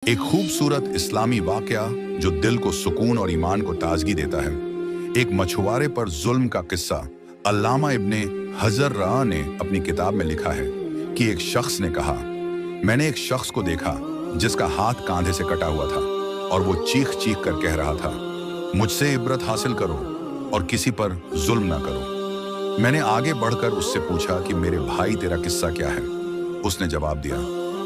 एक खूबसूरत इस्लामी वाकया जो दिल को सुकून और ईमान को ताजगी देता है। एक मछुआरे पर जुल्म का किस्सा। अल्लामा इब्ने हजर रआ ने अपनी किताब में लिखा है कि एक शख्स ने कहा, मैंने एक शख्स को देखा जिसका हाथ कांधे से कटा हुआ था और वो चीख चीख कर कह रहा था, मुझसे इबरत हासिल करो और किसी पर जुल्म ना करो। मैंने आगे बढ़कर उससे पूछा कि मेरे भाई तेरा किस्सा क्या है। उसने जवाब दिया,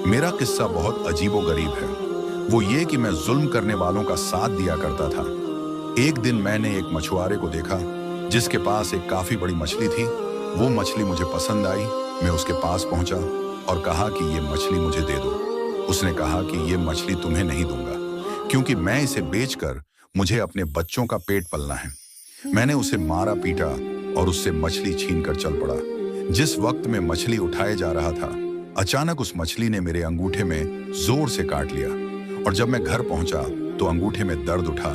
मेरा किस्सा बहुत अजीबो गरीब है। वो ये कि मैं जुल्म करने वालों का साथ दिया करता था। एक दिन मैंने एक मछुआरे को देखा जिसके पास एक काफी बड़ी मछली थी। वो मछली मुझे पसंद आई। मैं उसके पास पहुंचा और कहा कि ये मछली मुझे दे दो। उसने कहा कि ये मछली तुम्हें नहीं दूंगा क्योंकि मैं इसे बेचकर मुझे अपने बच्चों का पेट पलना है। मैंने उसे मारा पीटा और उससे मछली छीनकर चल पड़ा। जिस वक्त मैं मछली उठाए जा रहा था, अचानक उस मछली ने मेरे अंगूठे में जोर से काट लिया और जब मैं घर पहुंचा तो अंगूठे में दर्द उठा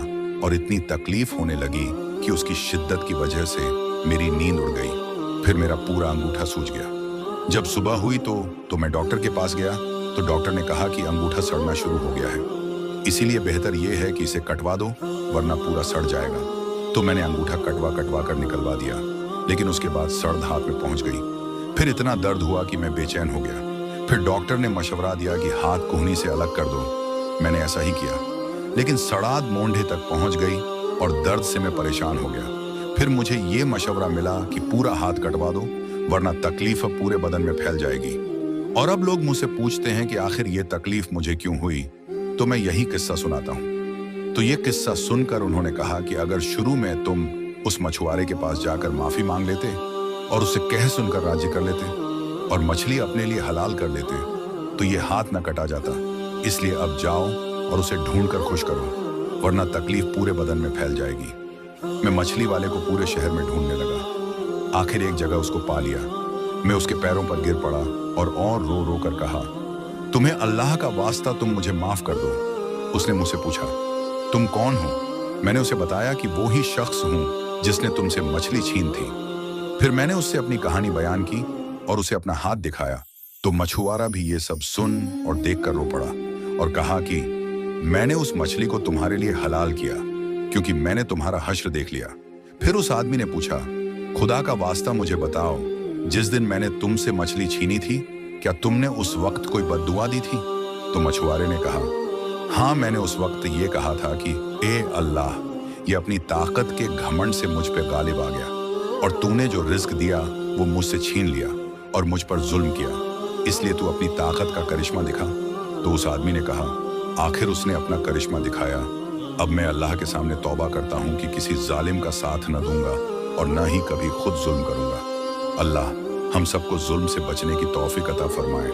और इतनी तकलीफ होने लगी कि उसकी शिद्दत की वजह से मेरी नींद उड़ गई। फिर मेरा पूरा अंगूठा सूज गया। जब सुबह हुई तो मैं डॉक्टर के पास गया तो डॉक्टर ने कहा कि अंगूठा सड़ना शुरू हो गया है, इसीलिए बेहतर यह है कि इसे कटवा दो वरना पूरा सड़ जाएगा। तो मैंने अंगूठा कटवा कर निकलवा दिया, लेकिन उसके बाद सड़द हाथ में पहुंच गई। फिर इतना दर्द हुआ कि मैं बेचैन हो गया। फिर डॉक्टर ने मशवरा दिया कि हाथ कोहनी से अलग कर दो। मैंने ऐसा ही किया, लेकिन सड़ाद मोंढे तक पहुंच गई और दर्द से मैं परेशान हो गया। फिर मुझे ये मशवरा मिला कि पूरा हाथ कटवा दो वरना तकलीफ पूरे बदन में फैल जाएगी। और अब लोग मुझसे पूछते हैं कि आखिर ये तकलीफ मुझे क्यों हुई, तो मैं यही किस्सा सुनाता हूँ। तो ये किस्सा सुनकर उन्होंने कहा कि अगर शुरू में तुम उस मछुआरे के पास जाकर माफी मांग लेते और उसे कह सुनकर राजी कर लेते और मछली अपने लिए हलाल कर लेते तो ये हाथ न कटा जाता। इसलिए अब जाओ और उसे ढूंढ कर खुश करो वरना तकलीफ पूरे बदन में फैल जाएगी। मैं मछली वाले को पूरे शहर में ढूंढने लगा। आखिर एक जगह उसको पा लिया। मैं उसके पैरों पर गिर पड़ा और रो रो कर कहा, तुम्हें अल्लाह का वास्ता तुम मुझे माफ कर दो। उसने मुझसे पूछा, तुम कौन हो? मैंने उसे बताया कि वो ही शख्स हूं जिसने तुमसे मछली छीन थी। फिर मैंने उससे अपनी कहानी बयान की और उसे अपना हाथ दिखाया तो मछुआरा भी ये सब सुन और देख कर रो पड़ा और कहा कि मैंने उस मछली को तुम्हारे लिए हलाल किया क्योंकि मैंने तुम्हारा हश्र देख लिया। फिर उस आदमी ने पूछा, खुदा का वास्ता मुझे बताओ, जिस दिन मैंने तुमसे मछली छीनी थी क्या तुमने उस वक्त कोई बद्दुआ दी थी? तो मछुआरे ने कहा, हाँ, मैंने उस वक्त ये कहा था कि ए अल्लाह, ये अपनी ताकत के घमंड से मुझ पे गालिब आ गया और तूने जो रिस्क दिया वो मुझसे छीन लिया और मुझ पर जुल्म किया, इसलिए तू अपनी ताकत का करिश्मा दिखा। तो उस आदमी ने कहा, आखिर उसने अपना करिश्मा दिखाया। अब मैं अल्लाह के सामने तौबा करता हूँ कि किसी जालिम का साथ न दूंगा और न ही कभी खुद जुल्म करूंगा। अल्लाह हम सबको जुल्म से बचने की तौफीक अता फरमाए।